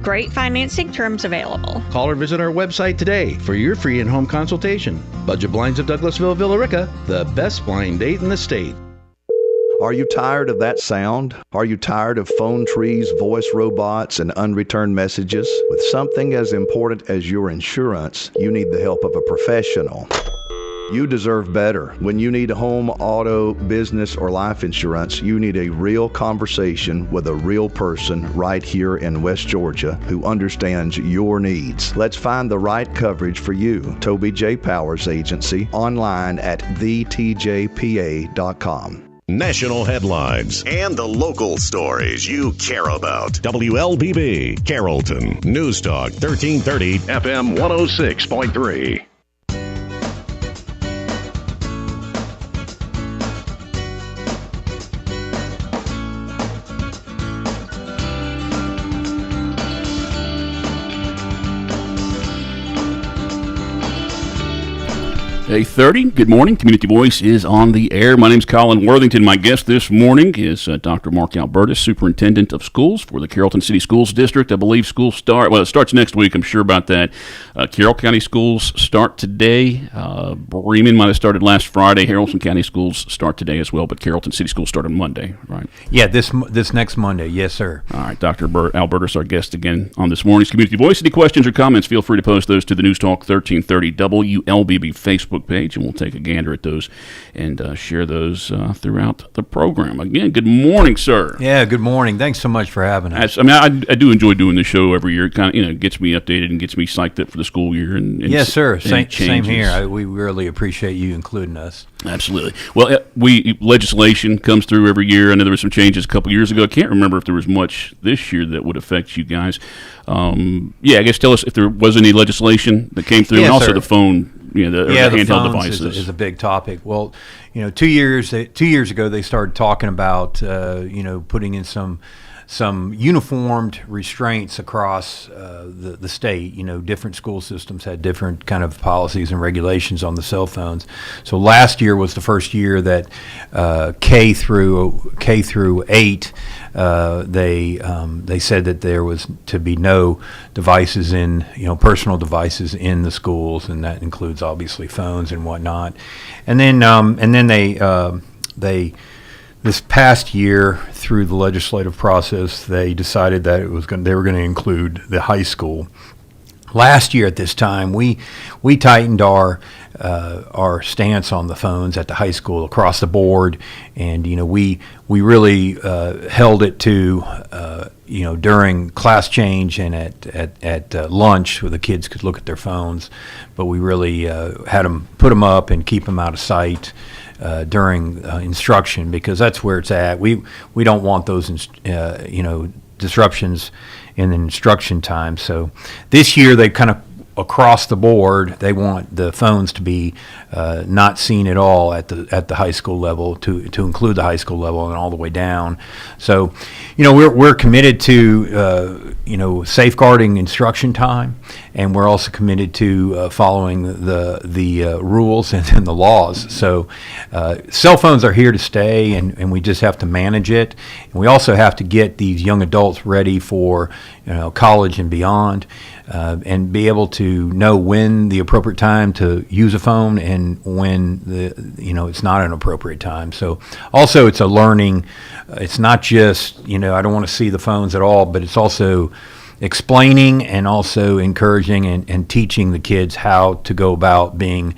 great financing terms available. Call or visit our website today for your free in-home consultation. Budget Blinds of Douglasville, Villarica, the best blind date in the state. Are you tired of that sound? Are you tired of phone trees, voice robots, and unreturned messages? With something as important as your insurance, you need the help of a professional. You deserve better. When you need home, auto, business, or life insurance, you need a real conversation with a real person right here in West Georgia who understands your needs. Let's find the right coverage for you. Toby J. Powers Agency, online at thetjpa.com. National headlines and the local stories you care about. WLBB, Carrollton, News Talk 1330, FM 106.3. Day 30. Good morning. Community Voice is on the air. My name is Colin Worthington. My guest this morning is Dr. Mark Albertus, Superintendent of Schools for the Carrollton City Schools District. I believe schools it starts next week. I'm sure about that. Carroll County schools start today. Bremen might have started last Friday. Haralson County schools start today as well, but Carrollton City Schools start on Monday, right? Yeah, this next Monday. Yes, sir. All right. Dr. Albertus, our guest again on this morning's Community Voice. Any questions or comments, feel free to post those to the News Talk 1330 WLBB Facebook page, and we'll take a gander at those and share those throughout the program. Again, good morning, sir. Yeah, good morning. Thanks so much for having us. I do enjoy doing the show every year. It kind of, gets me updated and gets me psyched up for the school year. And yes, sir. Same here. We really appreciate you including us. Absolutely. Well, legislation comes through every year. I know there were some changes a couple years ago. I can't remember if there was much this year that would affect you guys. I guess tell us if there was any legislation that came through, and also the phone. The handheld devices is a big topic. Well, 2 years ago they started talking about putting in some uniformed restraints across the state. Different school systems had different kind of policies and regulations on the cell phones. So last year was the first year that K through 8. They said that there was to be no devices personal devices in the schools, and that includes obviously phones and whatnot. And then they this past year, through the legislative process, they decided that they were going to include the high school. Last year at this time, we tightened our stance on the phones at the high school across the board, and we really held it to during class change and at lunch, where the kids could look at their phones, but we really had them put them up and keep them out of sight during instruction, because that's where it's at. We don't want those disruptions in the instruction time. So this year they kind of across the board, they want the phones to be not seen at all at the high school level, to include the high school level and all the way down. So, we're committed to safeguarding instruction time, and we're also committed to following the rules and the laws. So, cell phones are here to stay, and we just have to manage it. And we also have to get these young adults ready for college and beyond. And be able to know when the appropriate time to use a phone and when it's not an appropriate time. So also it's a learning. It's not just I don't want to see the phones at all, but it's also explaining and also encouraging and teaching the kids how to go about being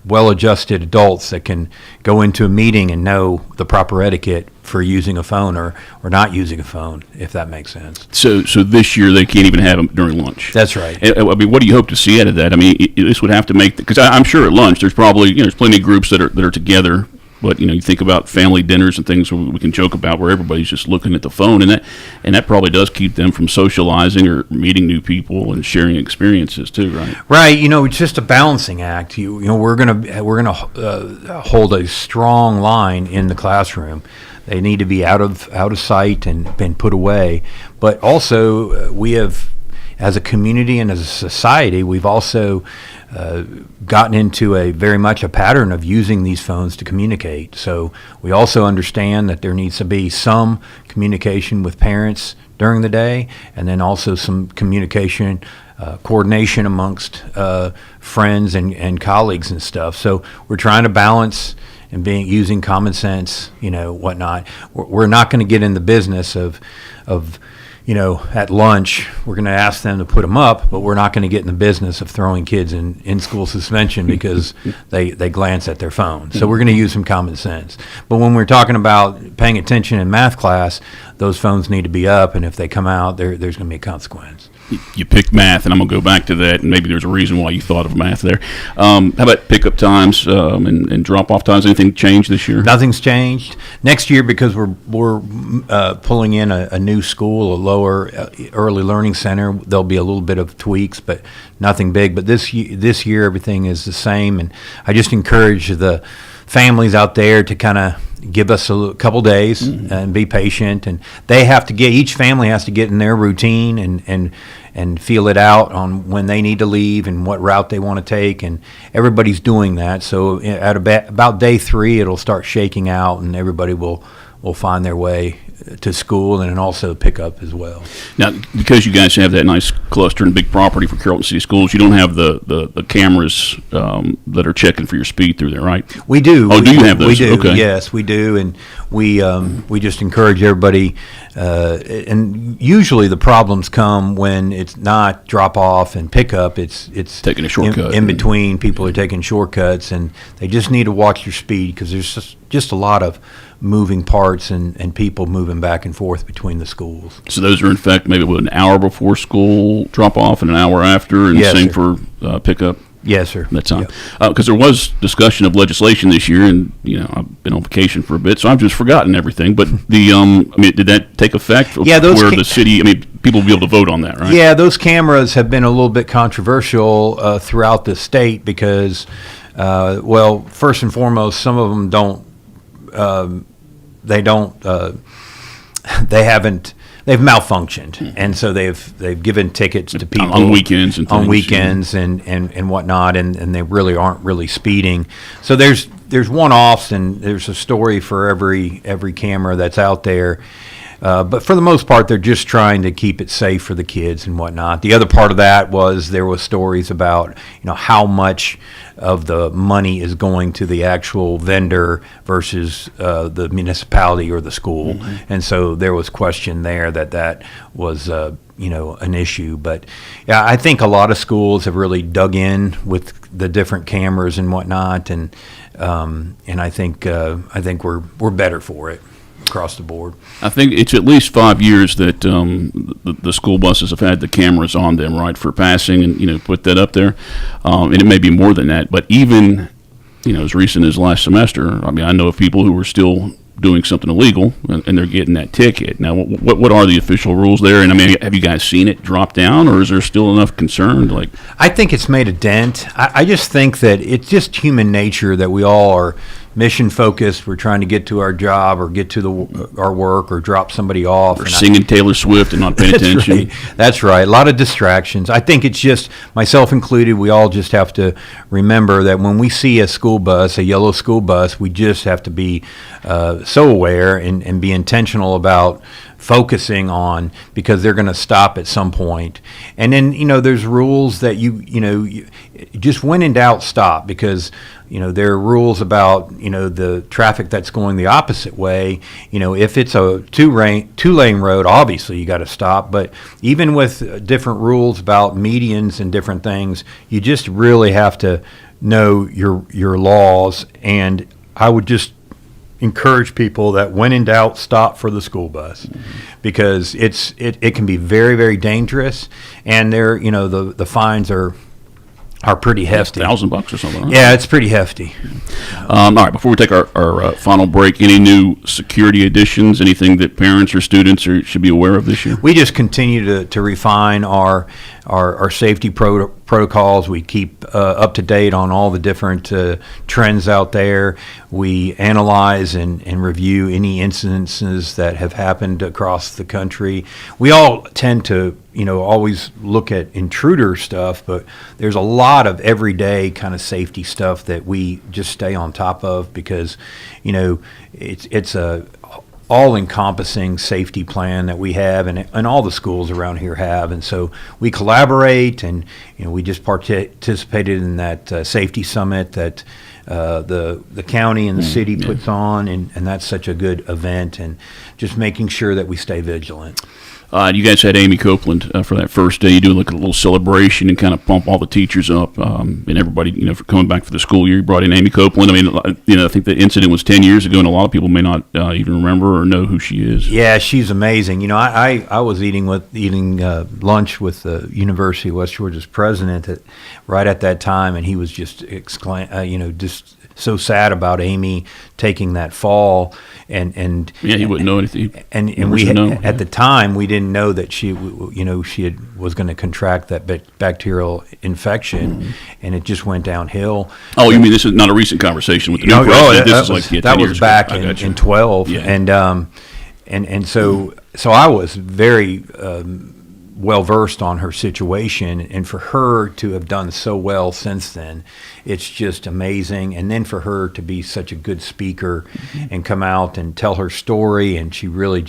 well-adjusted adults that can go into a meeting and know the proper etiquette for using a phone or not using a phone, if that makes sense. So this year they can't even have them during lunch. That's right. I mean, what do you hope to see out of that? I mean, this would have to make, because I'm sure at lunch there's probably there's plenty of groups that are together. But you think about family dinners and things where we can joke about where everybody's just looking at the phone, and that probably does keep them from socializing or meeting new people and sharing experiences too, right? Right. It's just a balancing act. We're gonna hold a strong line in the classroom. They need to be out of sight and put away. But also we have, as a community and as a society, we've also gotten into very much a pattern of using these phones to communicate. So we also understand that there needs to be some communication with parents during the day, and then also some communication, coordination amongst friends and colleagues and stuff. So we're trying to balance and using common sense, whatnot. We're not going to get in the business of at lunch, we're going to ask them to put them up, but we're not going to get in the business of throwing kids in school suspension because they glance at their phone. So we're going to use some common sense. But when we're talking about paying attention in math class, those phones need to be up, and if they come out, there's going to be a consequence. You picked math, and I'm going to go back to that, and maybe there's a reason why you thought of math there. How about pickup times and drop-off times? Anything changed this year? Nothing's changed. Next year, because we're pulling in a new school, a lower early learning center, there'll be a little bit of tweaks, but nothing big. But this year, everything is the same, and I just encourage the families out there to kind of give us a couple days and be patient, and each family has to get in their routine and feel it out on when they need to leave and what route they want to take, and everybody's doing that. So at about day 3, it'll start shaking out, and everybody will find their way to school and then also pick up as well. Now, because you guys have that nice cluster and big property for Carrollton City Schools, you don't have the cameras that are checking for your speed through there, right? We do. Oh, do you have those? We do. Okay. Yes, we do, and we just encourage everybody. And usually the problems come when it's not drop off and pick up. It's taking a shortcut. In between, people are taking shortcuts, and they just need to watch your speed because there's just a lot of moving parts and people moving back and forth between the schools. So those are in fact maybe an hour before school drop off and an hour after, and yes, same sir. for pickup. Yes, sir. That time, Yep. Because there was discussion of legislation this year, and I've been on vacation for a bit, so I've just forgotten everything. But did that take effect? Yeah, the city. People will be able to vote on that, right? Yeah, those cameras have been a little bit controversial throughout the state because, first and foremost, some of them don't. They've malfunctioned, and so they've given tickets to people on weekends and things, and whatnot, and they really aren't really speeding. So there's one-offs, and there's a story for every camera that's out there. But for the most part, they're just trying to keep it safe for the kids and whatnot. The other part of that was there was stories about how much of the money is going to the actual vendor versus the municipality or the school, and so there was question there that was an issue. But yeah, I think a lot of schools have really dug in with the different cameras and whatnot, and I think we're better for it across the board. I think it's at least 5 years that the school buses have had the cameras on them, right, for passing, and put that up there, and it may be more than that. But even as recent as last semester, I know of people who were still doing something illegal and they're getting that ticket. Now, what are the official rules there? And have you guys seen it drop down, or is there still enough concern? I think it's made a dent. I just think that it's just human nature that we all are mission focused. We're trying to get to our job or get to our work or drop somebody off. Or singing Taylor Swift and not paying attention. That's right. A lot of distractions. I think it's just, myself included, we all just have to remember that when we see a school bus, a yellow school bus, we just have to be so aware and be intentional about focusing on, because they're going to stop at some point. And then, there's rules that you just when in doubt, stop, because there are rules about the traffic that's going the opposite way. If it's a two-lane road, obviously you got to stop. But even with different rules about medians and different things, you just really have to know your laws. And I would just encourage people that when in doubt, stop for the school bus, because it can be very, very dangerous, and the fines are pretty hefty. $1,000 or something, right? Yeah, it's pretty hefty. All right, before we take our final break, any new security additions, anything that parents or students should be aware of this year? We just continue to refine our safety protocols protocols. We keep up to date on all the different trends out there. We analyze and review any incidences that have happened across the country. We all tend to, always look at intruder stuff, but there's a lot of everyday kind of safety stuff that we just stay on top of because, it's a all-encompassing safety plan that we have and all the schools around here have. And so we collaborate, and we just participated in that safety summit that the county and the city puts on, and that's such a good event, and just making sure that we stay vigilant. You guys had Amy Copeland for that first day. You do like a little celebration and kind of pump all the teachers up and everybody, for coming back for the school year. You brought in Amy Copeland. I mean, I think the incident was 10 years ago, and a lot of people may not even remember or know who she is. Yeah, she's amazing. I was eating lunch with the University of West Georgia's president right at that time, and he was just just so sad about Amy taking that fall, and he wouldn't know anything. And we at the time we didn't know that she was going to contract that bacterial infection, and it just went downhill. Oh, you mean this is not a recent conversation with the new president? This is like 10 that years was back ago. in 12, yeah. and so I was very well versed on her situation, and for her to have done so well since then, it's just amazing. And then for her to be such a good speaker and come out and tell her story, and she really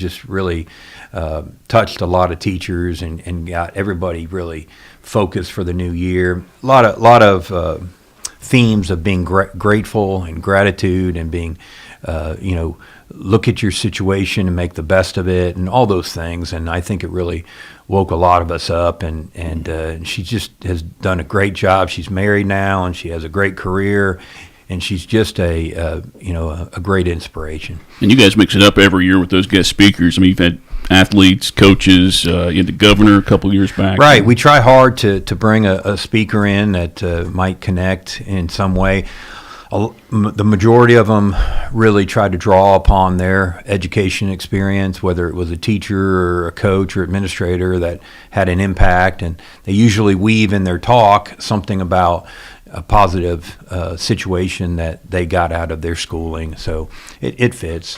touched a lot of teachers and got everybody really focused for the new year. A lot of themes of being grateful and gratitude and being look at your situation and make the best of it, and all those things. And I think it really woke a lot of us up, and she just has done a great job. She's married now, and she has a great career, and she's just a great inspiration. And you guys mix it up every year with those guest speakers. I mean, you've had athletes, coaches, the governor a couple of years back. Right. We try hard to bring a speaker in that might connect in some way. The majority of them really tried to draw upon their education experience, whether it was a teacher or a coach or administrator that had an impact, and they usually weave in their talk something about a positive situation that they got out of their schooling. So it fits.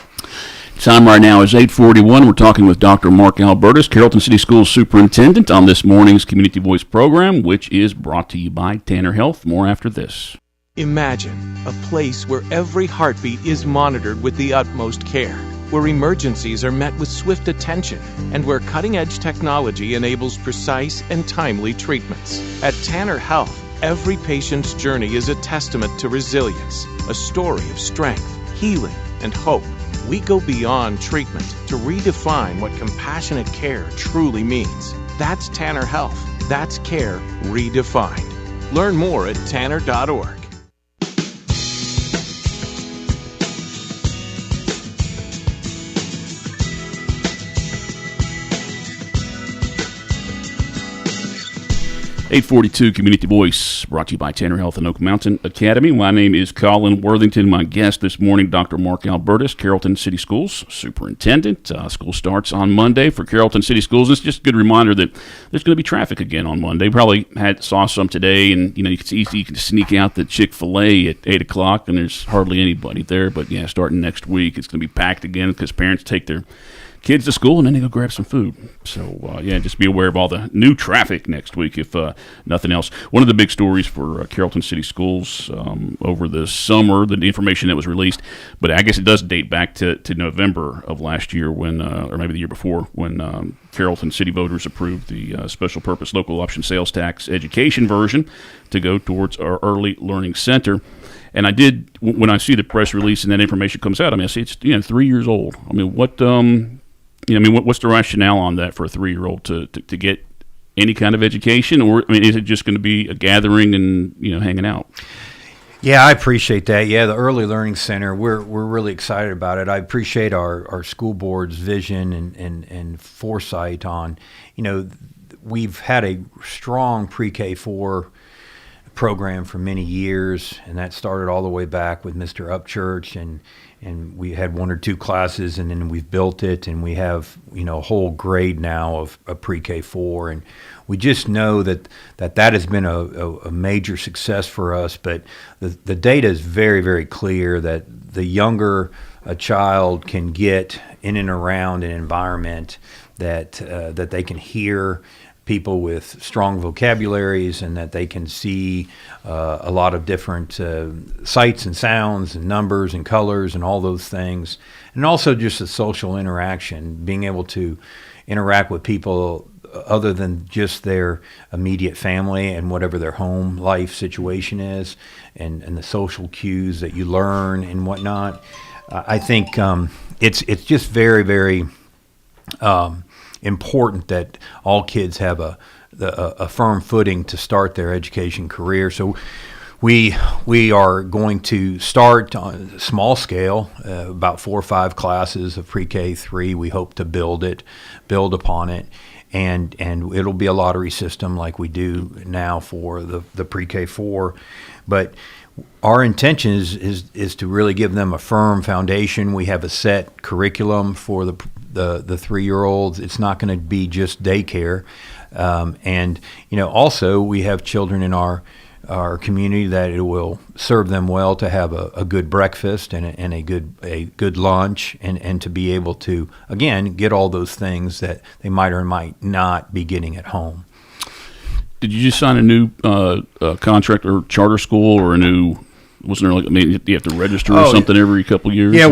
Time right now is 8:41. We're talking with Dr. Mark Albertus, Carrollton City Schools Superintendent, on this morning's Community Voice program, which is brought to you by Tanner Health. More after this. Imagine a place where every heartbeat is monitored with the utmost care, where emergencies are met with swift attention, and where cutting-edge technology enables precise and timely treatments. At Tanner Health, every patient's journey is a testament to resilience, a story of strength, healing, and hope. We go beyond treatment to redefine what compassionate care truly means. That's Tanner Health. That's care redefined. Learn more at tanner.org. 842 Community Voice, brought to you by Tanner Health and Oak Mountain Academy. My name is Colin Worthington. My guest this morning, Dr. Mark Albertus, Carrollton City Schools Superintendent. School starts on Monday for Carrollton City Schools. It's just a good reminder that there's going to be traffic again on Monday. Probably saw some today, and it's easy. You can sneak out the Chick-fil-A at 8 o'clock, and there's hardly anybody there. But yeah, starting next week, it's going to be packed again because parents take their kids to school and then they go grab some food. So just be aware of all the new traffic next week, if nothing else. One of the big stories for Carrollton City Schools over the summer, the information that was released, but I guess it does date back to November of last year, when, or maybe the year before, when Carrollton City voters approved the special purpose local option sales tax education version to go towards our early learning center. And I did, when I see the press release and that information comes out, I see it's 3 years old. What's the rationale on that for a 3-year-old to get any kind of education, or is it just going to be a gathering and hanging out? Yeah, I appreciate that. Yeah, the Early Learning Center, we're really excited about it. I appreciate our school board's vision and foresight on, we've had a strong pre-K4 program for many years, and that started all the way back with Mr. Upchurch, and and we had 1 or 2 classes, and then we've built it, and we have, a whole grade now of pre-K 4, and we just know that has been a major success for us. But the data is very, very clear that the younger a child can get in and around an environment that they can hear people with strong vocabularies, and that they can see a lot of different sights and sounds and numbers and colors and all those things. And also just the social interaction, being able to interact with people other than just their immediate family and whatever their home life situation is, and the social cues that you learn and whatnot. I think it's just very, very important that all kids have a firm footing to start their education career. So we are going to start on a small scale, about 4 or 5 classes of pre-K 3. We hope to build upon it, and it'll be a lottery system like we do now for the pre-K 4. But our intention is to really give them a firm foundation. We have a set curriculum for the 3-year-olds. It's not going to be just daycare, and also we have children in our community that it will serve them well to have a good breakfast and a good lunch, and to be able to again get all those things that they might or might not be getting at home. Did you just sign a new contract or charter school, or a new? Wasn't there you have to register or something every couple of years? Yeah,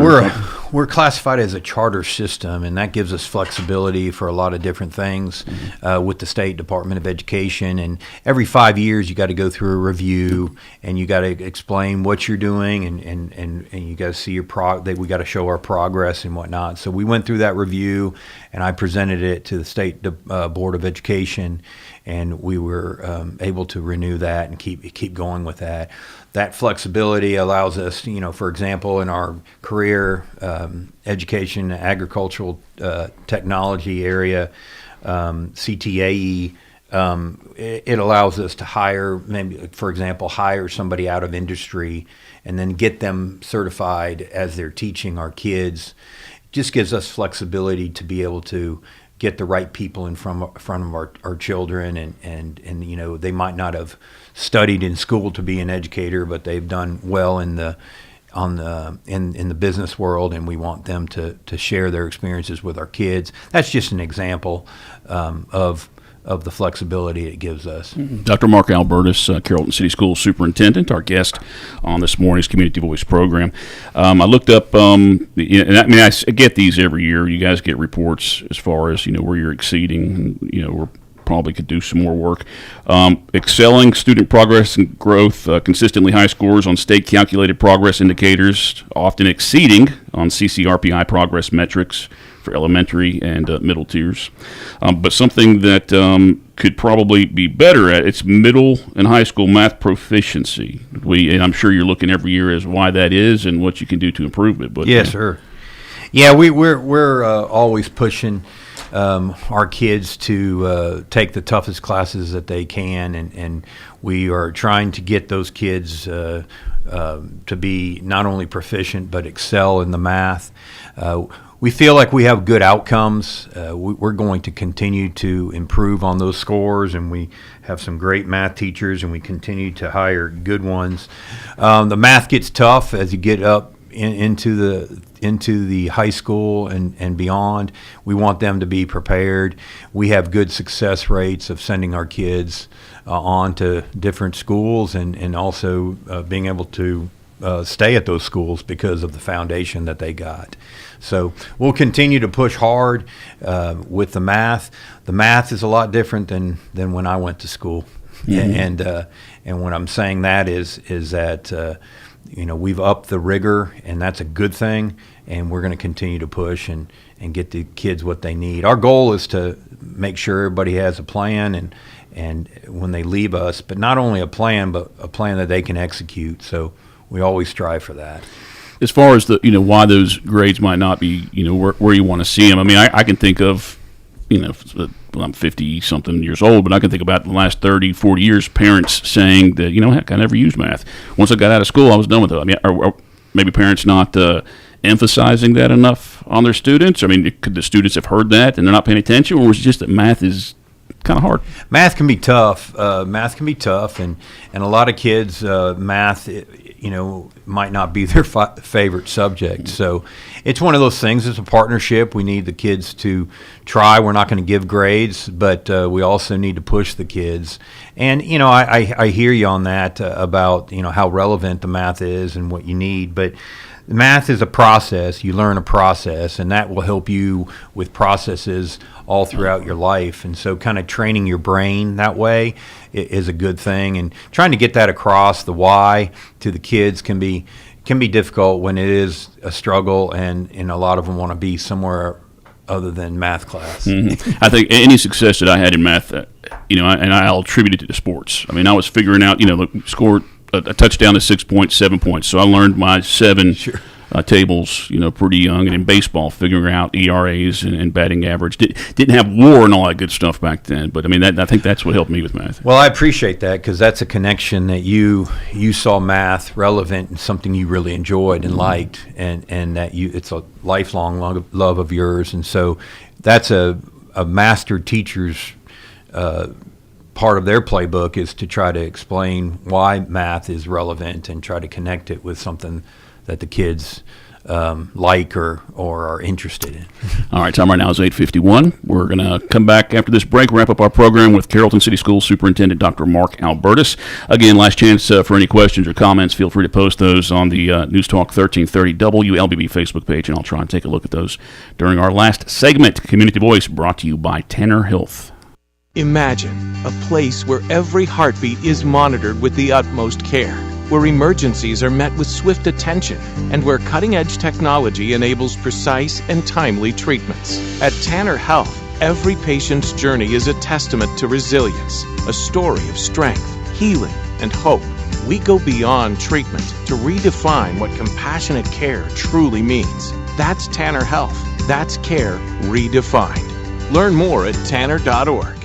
we're classified as a charter system, and that gives us flexibility for a lot of different things with the State Department of Education. And every 5 years, you got to go through a review, and you got to explain what you're doing, and you got to see that we got to show our progress and whatnot. So we went through that review, and I presented it to the State Board of Education, and we were able to renew that and keep going with that. That flexibility allows us, for example, in our career education, agricultural technology area, CTAE, it allows us to hire, maybe, for example, hire somebody out of industry and then get them certified as they're teaching our kids. Just gives us flexibility to be able to get the right people in front of our children, and they might not have studied in school to be an educator, but they've done well in the business world, and we want them to share their experiences with our kids. That's just an example of the flexibility it gives us. Dr. Mark Albertus, Carrollton City Schools Superintendent, our guest on this morning's Community Voice program. I looked up, and I get these every year. You guys get reports as far as where you're exceeding, we're probably could do some more work. Excelling student progress and growth, consistently high scores on state calculated progress indicators, often exceeding on CCRPI progress metrics for elementary and middle tiers. But something that could probably be better at, it's middle and high school math proficiency. And I'm sure you're looking every year as why that is and what you can do to improve it. But yes, sir. Yeah, we're always pushing our kids to take the toughest classes that they can, and we are trying to get those kids to be not only proficient but excel in the math. We feel like we have good outcomes. We're going to continue to improve on those scores, and we have some great math teachers, and we continue to hire good ones. The math gets tough as you get up into the high school and beyond. We want them to be prepared. We have good success rates of sending our kids on to different schools, and also being able to stay at those schools because of the foundation that they got. So we'll continue to push hard with the math. The math is a lot different than when I went to school, and what I'm saying that is that we've upped the rigor, and that's a good thing, and we're going to continue to push and get the kids what they need. Our goal is to make sure everybody has a plan, and when they leave us, but not only a plan, but a plan that they can execute. So we always strive for that. As far as the why those grades might not be where you want to see them, I mean, I can think of I'm 50 something years old, but I can think about the last 30, 40 years, parents saying that heck, I never used math. Once I got out of school, I was done with it. I mean, or maybe parents not emphasizing that enough on their students? I mean, could the students have heard that and they're not paying attention, or was it just that math is kind of hard? Math can be tough. And a lot of kids, math, might not be their favorite subject. So it's one of those things. It's a partnership. We need the kids to try. We're not going to give grades, but we also need to push the kids. And I hear you on that about how relevant the math is and what you need, but math is a process. You learn a process, and that will help you with processes all throughout your life. And so kind of training your brain that way is a good thing. And trying to get that across, the why, to the kids can be difficult when it is a struggle, and a lot of them want to be somewhere other than math class. Mm-hmm. I think any success that I had in math, and I'll attribute it to sports. I mean, I was figuring out, scored a touchdown is 6 points, 7 points. So I learned my seven tables, pretty young. And in baseball, figuring out ERAs and batting average. Didn't have WAR and all that good stuff back then. But, I mean, I think that's what helped me with math. Well, I appreciate that, because that's a connection that you saw math relevant and something you really enjoyed and liked, and that it's a lifelong love of yours. And so that's a master teacher's part of their playbook, is to try to explain why math is relevant and try to connect it with something that the kids like or are interested in. All right, time right now is 8:51. We're going to come back after this break, wrap up our program with Carrollton City Schools Superintendent Dr. Mark Albertus. Again, last chance for any questions or comments. Feel free to post those on the News Talk 1330 WLBB Facebook page, and I'll try and take a look at those during our last segment. Community Voice brought to you by Tanner Health. Imagine a place where every heartbeat is monitored with the utmost care, where emergencies are met with swift attention, and where cutting-edge technology enables precise and timely treatments. At Tanner Health, every patient's journey is a testament to resilience, a story of strength, healing, and hope. We go beyond treatment to redefine what compassionate care truly means. That's Tanner Health. That's care redefined. Learn more at tanner.org.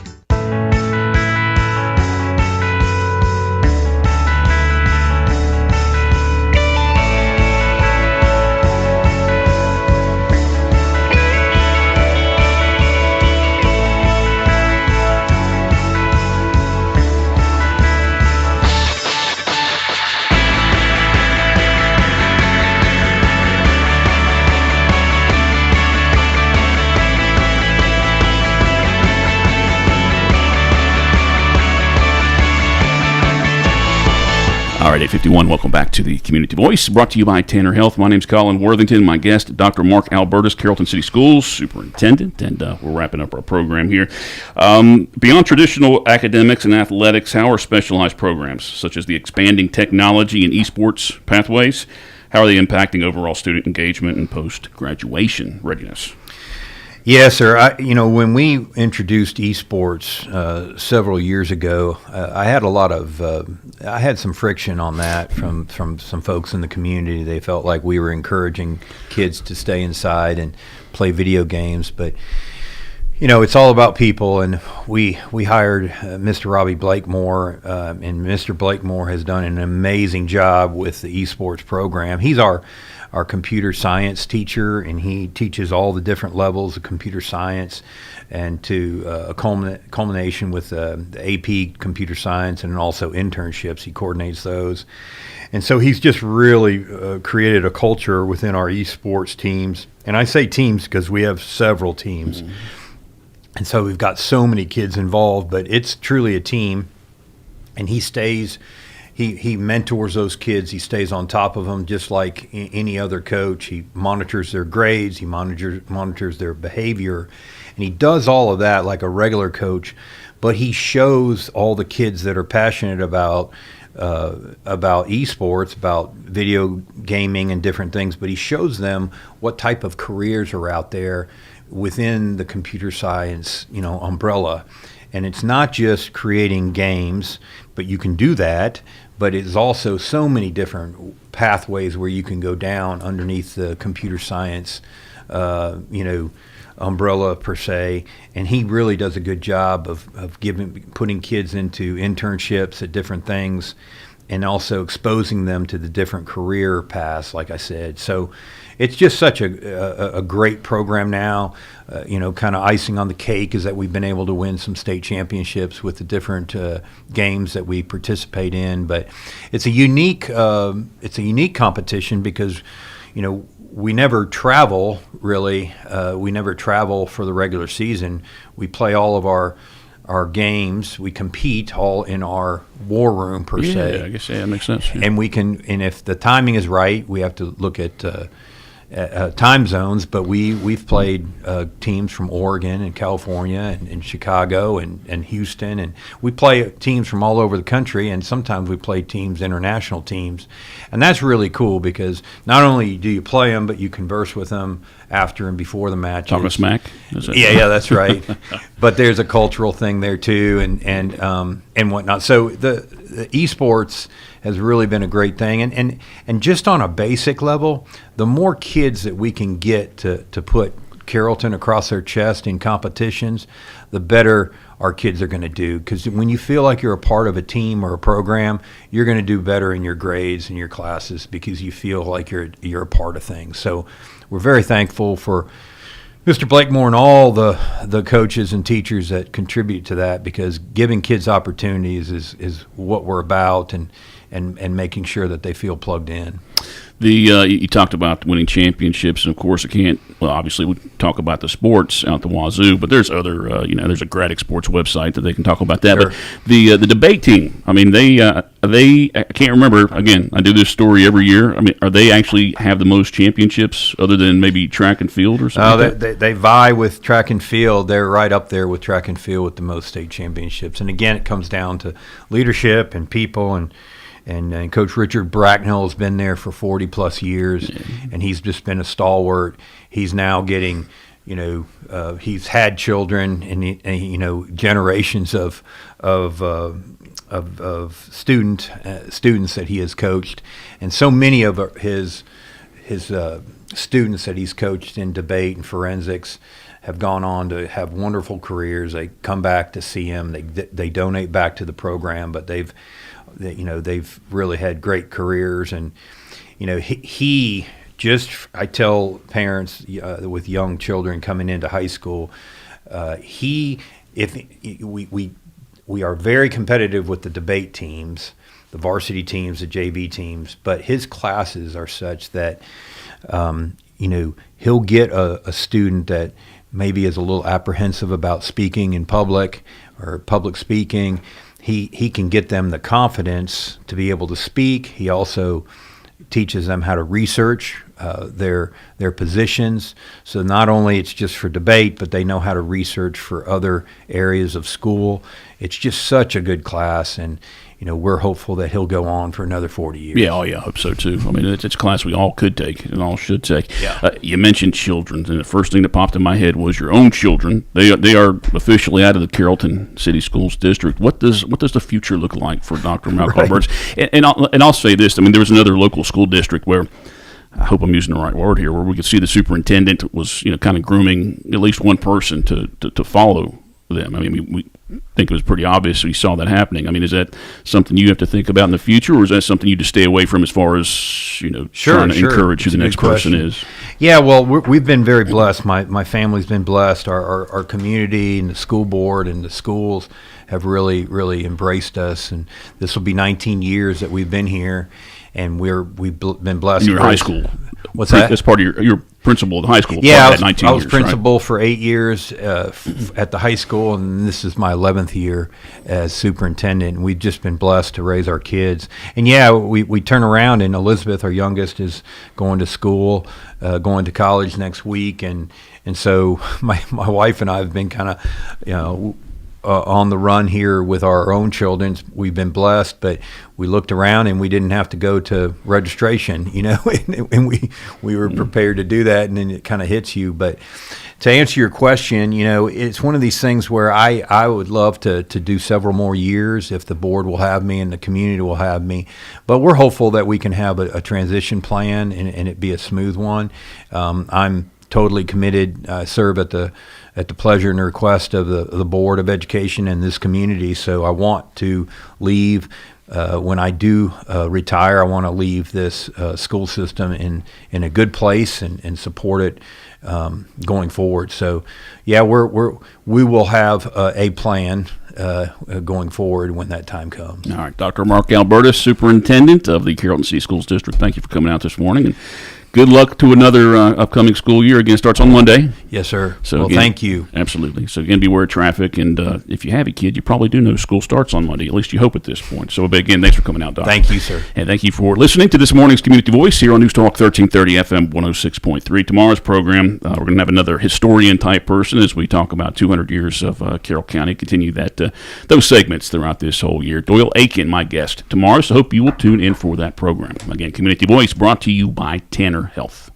All right, 8:51, welcome back to the Community Voice, brought to you by Tanner Health. My name's Colin Worthington. My guest, Dr. Mark Albertus, Carrollton City Schools Superintendent, and we're wrapping up our program here. Beyond traditional academics and athletics, how are specialized programs, such as the expanding technology and esports pathways, how are they impacting overall student engagement and post-graduation readiness? Yes, sir. When we introduced esports several years ago, I had some friction on that from some folks in the community. They felt like we were encouraging kids to stay inside and play video games, but it's all about people. And we hired Mr. Robbie Blakemore, and Mr. Blakemore has done an amazing job with the esports program. He's our computer science teacher, and he teaches all the different levels of computer science, and to a culmination with the AP computer science, and also internships. He coordinates those. And so he's just really created a culture within our esports teams. And I say teams because we have several teams. Mm-hmm. And so we've got so many kids involved, but it's truly a team. And he mentors those kids. He stays on top of them just like any other coach. He monitors their grades. He monitors their behavior. And he does all of that like a regular coach, but he shows all the kids that are passionate about esports, about video gaming and different things, but he shows them what type of careers are out there within the computer science, umbrella. And it's not just creating games, but you can do that, but it's also so many different pathways where you can go down underneath the computer science, umbrella per se. And he really does a good job of putting kids into internships at different things. and also exposing them to the different career paths, like I said. So it's just such a great program now. Kind of icing on the cake is that we've been able to win some state championships with the different games that we participate in. But it's a unique competition because, we never travel really. We never travel for the regular season. We play all of our games. We compete all in our war room per se. Yeah, I guess that makes sense. Yeah. And if the timing is right, we have to look at time zones, but we've played teams from Oregon and California and Chicago and Houston, and we play teams from all over the country, and sometimes we play international teams, and that's really cool because not only do you play them, but you converse with them after and before the match. Talking smack? Yeah, that's right. But there's a cultural thing there too, and whatnot. So the esports has really been a great thing, and just on a basic level, the more kids that we can get to put Carrollton across their chest in competitions, the better our kids are going to do. Because when you feel like you're a part of a team or a program, you're going to do better in your grades and your classes because you feel like you're a part of things. So we're very thankful for Mr. Blakemore and all the coaches and teachers that contribute to that, because giving kids opportunities is what we're about, and making sure that they feel plugged in. You talked about winning championships, and of course, obviously we talk about the sports out the wazoo, but there's other, there's a Gradic Sports website that they can talk about that. Sure. But the debate team, I mean, I can't remember, again, I do this story every year. I mean, are they actually have the most championships other than maybe track and field or something? They vie with track and field. They're right up there with track and field with the most state championships. And again, it comes down to leadership and people, and Coach Richard Bracknell has been there for 40-plus years, and he's just been a stalwart. He's now getting, he's had children and generations of students that he has coached, and so many of his students that he's coached in debate and forensics have gone on to have wonderful careers. They come back to see him. They donate back to the program, but they've really had great careers. And he just, I tell parents with young children coming into high school, we are very competitive with the debate teams, the varsity teams, the JV teams, but his classes are such that he'll get a student that maybe is a little apprehensive about speaking in public or public speaking. He can get them the confidence to be able to speak. He also teaches them how to research their positions. So not only it's just for debate, but they know how to research for other areas of school. It's just such a good class, and we're hopeful that he'll go on for another 40 years. Yeah, I hope so too. I mean, it's a class we all could take and all should take. Yeah. You mentioned children, and the first thing that popped in my head was your own children. They are officially out of the Carrollton City Schools District. What does the future look like for Dr. Malcolm Albertus? And I'll say this. I mean, there was another local school district where, I hope I'm using the right word here, where we could see the superintendent was kind of grooming at least one person to follow them. I mean, we think it was pretty obvious we saw that happening. I mean, is that something you have to think about in the future, or is that something you just stay away from as far as trying to encourage who the next person is? Yeah, well, we've been very blessed. My family's been blessed. Our community and the school board and the schools have really, really embraced us, and this will be 19 years that we've been here, and we've been blessed. In your high school. What's that? That's part of your principal at the high school. Yeah, I was principal for 8 years at the high school, and this is my 11th year as superintendent. And we've just been blessed to raise our kids. And yeah, we turn around, and Elizabeth, our youngest, is going to school, going to college next week, and so my wife and I have been kind of on the run here with our own children. We've been blessed, but we looked around and we didn't have to go to registration, and we were prepared to do that, and then it kind of hits you. But to answer your question, it's one of these things where I would love to do several more years if the board will have me and the community will have me. But we're hopeful that we can have a transition plan and it be a smooth one. I'm totally committed. I serve at the at the pleasure and request of the Board of Education in this community. So I want to leave. When I do retire, I want to leave this school system in a good place and support it going forward. So, yeah, we will have a plan going forward when that time comes. All right, Dr. Mark Albertus, Superintendent of the Carrollton City Schools District. Thank you for coming out this morning, and good luck to another upcoming school year. Again, starts on Monday. Yes, sir. So well, again, thank you. Absolutely. So again, beware of traffic, and if you have a kid, you probably do know school starts on Monday. At least you hope at this point. So again, thanks for coming out, Doc. Thank you, sir. And thank you for listening to this morning's Community Voice here on News Talk 1330 FM 106.3. Tomorrow's program, we're going to have another historian-type person as we talk about 200 years of Carroll County. Continue those segments throughout this whole year. Doyle Aiken, my guest tomorrow, so hope you will tune in for that program. Again, Community Voice brought to you by Tanner Health.